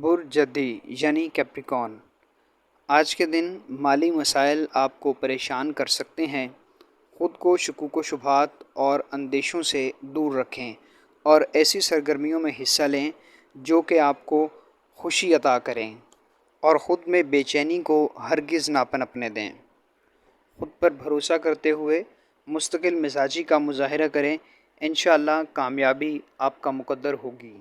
برج جدی یعنی کیپریکون، آج کے دن مالی مسائل آپ کو پریشان کر سکتے ہیں۔ خود کو شکوک و شبہات اور اندیشوں سے دور رکھیں اور ایسی سرگرمیوں میں حصہ لیں جو کہ آپ کو خوشی عطا کریں، اور خود میں بے چینی کو ہرگز نہ پنپنے دیں۔ خود پر بھروسہ کرتے ہوئے مستقل مزاجی کا مظاہرہ کریں، انشاءاللہ کامیابی آپ کا مقدر ہوگی۔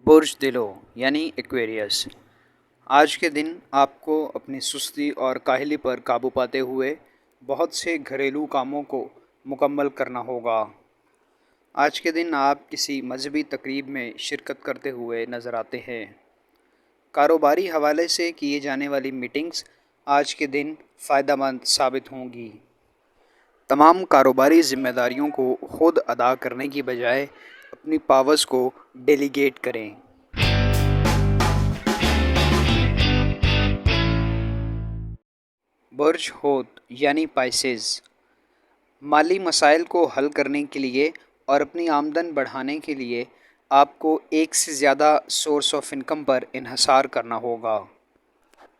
برج دلو یعنی ایکویریس، آج کے دن آپ کو اپنی سستی اور کاہلی پر قابو پاتے ہوئے بہت سے گھریلو کاموں کو مکمل کرنا ہوگا۔ آج کے دن آپ کسی مذہبی تقریب میں شرکت کرتے ہوئے نظر آتے ہیں۔ کاروباری حوالے سے کیے جانے والی میٹنگز آج کے دن فائدہ مند ثابت ہوں گی۔ تمام کاروباری ذمہ داریوں کو خود ادا کرنے کی بجائے اپنی پاورز کو ڈیلیگیٹ کریں۔ برج حوت یعنی پائسیز، مالی مسائل کو حل کرنے کے لیے اور اپنی آمدن بڑھانے کے لیے آپ کو ایک سے زیادہ سورس آف انکم پر انحصار کرنا ہوگا۔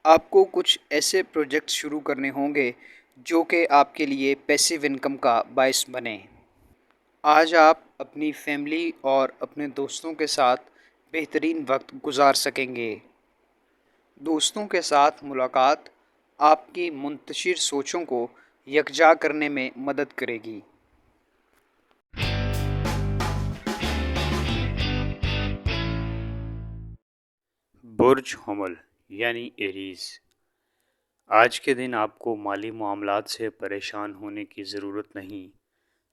آپ کو کچھ ایسے پروجیکٹ شروع کرنے ہوں گے جو کہ آپ کے لیے پیسیو انکم کا باعث بنیں۔ آج آپ اپنی فیملی اور اپنے دوستوں کے ساتھ بہترین وقت گزار سکیں گے۔ دوستوں کے ساتھ ملاقات آپ کی منتشر سوچوں کو یکجا کرنے میں مدد کرے گی۔ برج حمل یعنی ایریز، آج کے دن آپ کو مالی معاملات سے پریشان ہونے کی ضرورت نہیں،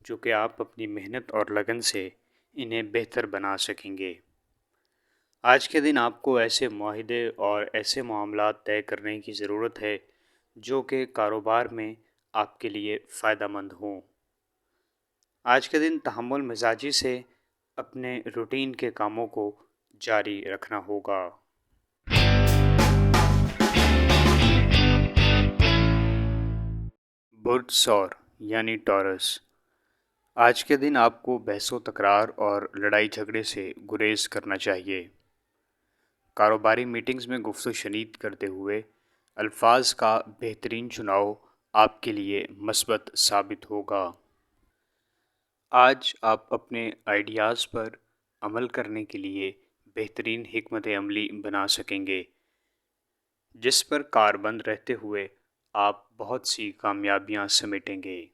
چونکہ آپ اپنی محنت اور لگن سے انہیں بہتر بنا سکیں گے۔ آج کے دن آپ کو ایسے معاہدے اور ایسے معاملات طے کرنے کی ضرورت ہے جو کہ کاروبار میں آپ کے لیے فائدہ مند ہوں۔ آج کے دن تحمل مزاجی سے اپنے روٹین کے کاموں کو جاری رکھنا ہوگا۔ برج ثور یعنی ٹورس، آج کے دن آپ کو بحث و تکرار اور لڑائی جھگڑے سے گریز کرنا چاہیے۔ کاروباری میٹنگز میں گفت و شنید کرتے ہوئے الفاظ کا بہترین چناؤ آپ کے لیے مثبت ثابت ہوگا۔ آج آپ اپنے آئیڈیاز پر عمل کرنے کے لیے بہترین حکمت عملی بنا سکیں گے، جس پر کاربند رہتے ہوئے آپ بہت سی کامیابیاں سمیٹیں گے۔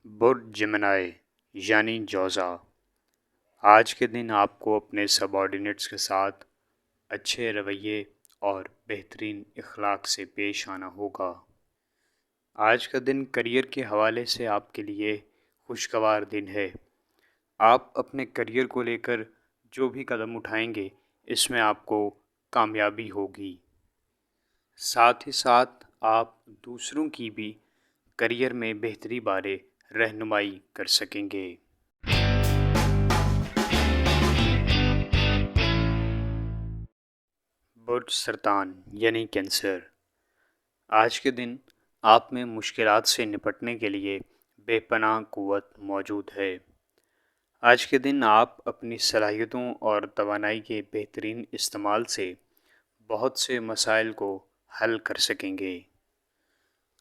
برج جیمنائی یعنی جوزا، آج کے دن آپ کو اپنے سب آرڈینیٹس کے ساتھ اچھے رویے اور بہترین اخلاق سے پیش آنا ہوگا۔ آج کا دن کریئر کے حوالے سے آپ کے لیے خوشگوار دن ہے۔ آپ اپنے کریئر کو لے کر جو بھی قدم اٹھائیں گے اس میں آپ کو کامیابی ہوگی۔ ساتھ ہی ساتھ آپ دوسروں کی بھی کریئر میں بہتری بارے رہنمائی کر سکیں گے۔ برج سرطان یعنی کینسر، آج کے دن آپ میں مشکلات سے نپٹنے کے لیے بے پناہ قوت موجود ہے۔ آج کے دن آپ اپنی صلاحیتوں اور توانائی کے بہترین استعمال سے بہت سے مسائل کو حل کر سکیں گے۔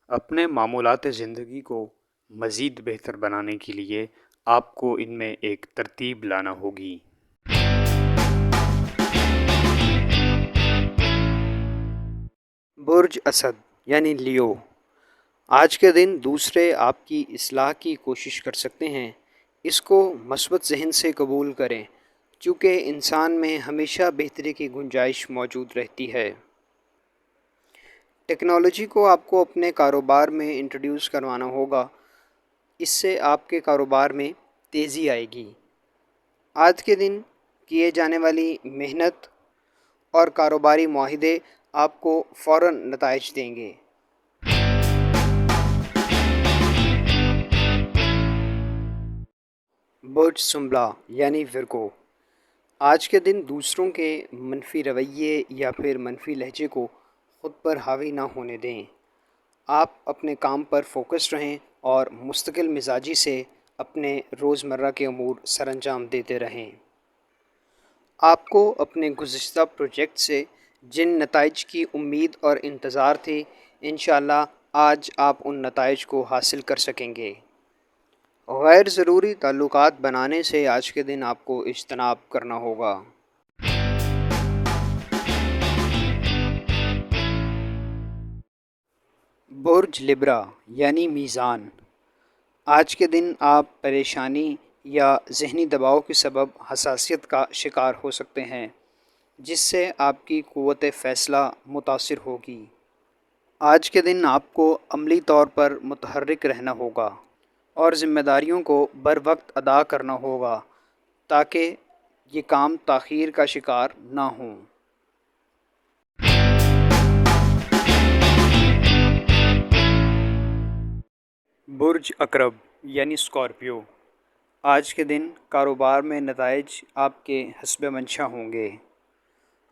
اپنے معمولات زندگی کو مزید بہتر بنانے کے لیے آپ کو ان میں ایک ترتیب لانا ہوگی۔ برج اسد یعنی لیو، آج کے دن دوسرے آپ کی اصلاح کی کوشش کر سکتے ہیں، اس کو مثبت ذہن سے قبول کریں، چونکہ انسان میں ہمیشہ بہتری کی گنجائش موجود رہتی ہے۔ ٹیکنالوجی کو آپ کو اپنے کاروبار میں انٹروڈیوس کروانا ہوگا، اس سے آپ کے کاروبار میں تیزی آئے گی۔ آج کے دن کیے جانے والی محنت اور کاروباری معاہدے آپ کو فوراً نتائج دیں گے۔ برج سنبلا یعنی ورگو، آج کے دن دوسروں کے منفی رویے یا پھر منفی لہجے کو خود پر حاوی نہ ہونے دیں۔ آپ اپنے کام پر فوکس رہیں اور مستقل مزاجی سے اپنے روزمرہ کے امور سر انجام دیتے رہیں۔ آپ کو اپنے گزشتہ پروجیکٹ سے جن نتائج کی امید اور انتظار تھی، انشاءاللہ آج آپ ان نتائج کو حاصل کر سکیں گے۔ غیر ضروری تعلقات بنانے سے آج کے دن آپ کو اجتناب کرنا ہوگا۔ برج لبرا یعنی میزان، آج کے دن آپ پریشانی یا ذہنی دباؤ کے سبب حساسیت کا شکار ہو سکتے ہیں، جس سے آپ کی قوت فیصلہ متاثر ہوگی۔ آج کے دن آپ کو عملی طور پر متحرک رہنا ہوگا اور ذمہ داریوں کو بروقت ادا کرنا ہوگا تاکہ یہ کام تاخیر کا شکار نہ ہوں۔ برج عقرب یعنی اسکارپیو، آج کے دن کاروبار میں نتائج آپ کے حسب منشا ہوں گے۔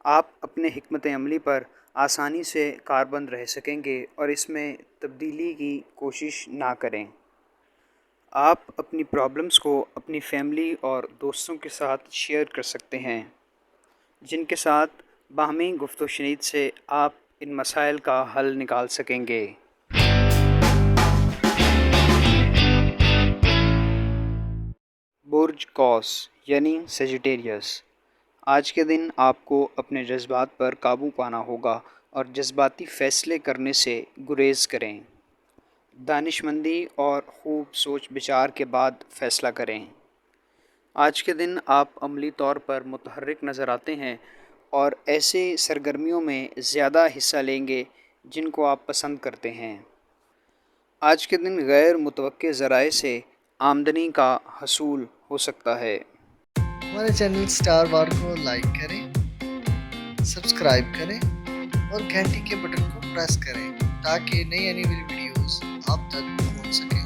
آپ اپنے حکمت عملی پر آسانی سے کاربند رہ سکیں گے اور اس میں تبدیلی کی کوشش نہ کریں۔ آپ اپنی پرابلمس کو اپنی فیملی اور دوستوں کے ساتھ شیئر کر سکتے ہیں، جن کے ساتھ باہمی گفت و شنید سے آپ ان مسائل کا حل نکال سکیں گے۔ برج قوس یعنی سیجیٹیریس، آج کے دن آپ کو اپنے جذبات پر قابو پانا ہوگا اور جذباتی فیصلے کرنے سے گریز کریں۔ دانش مندی اور خوب سوچ بچار کے بعد فیصلہ کریں۔ آج کے دن آپ عملی طور پر متحرک نظر آتے ہیں اور ایسے سرگرمیوں میں زیادہ حصہ لیں گے جن کو آپ پسند کرتے ہیں۔ آج کے دن غیر متوقع ذرائع سے آمدنی کا حصول ہو سکتا ہے۔ ہمارے چینل سٹار وار کو لائک کریں، سبسکرائب کریں اور گھنٹی کے بٹن کو پریس کریں تاکہ نئی آنے والی ویڈیوز آپ تک پہنچ سکیں۔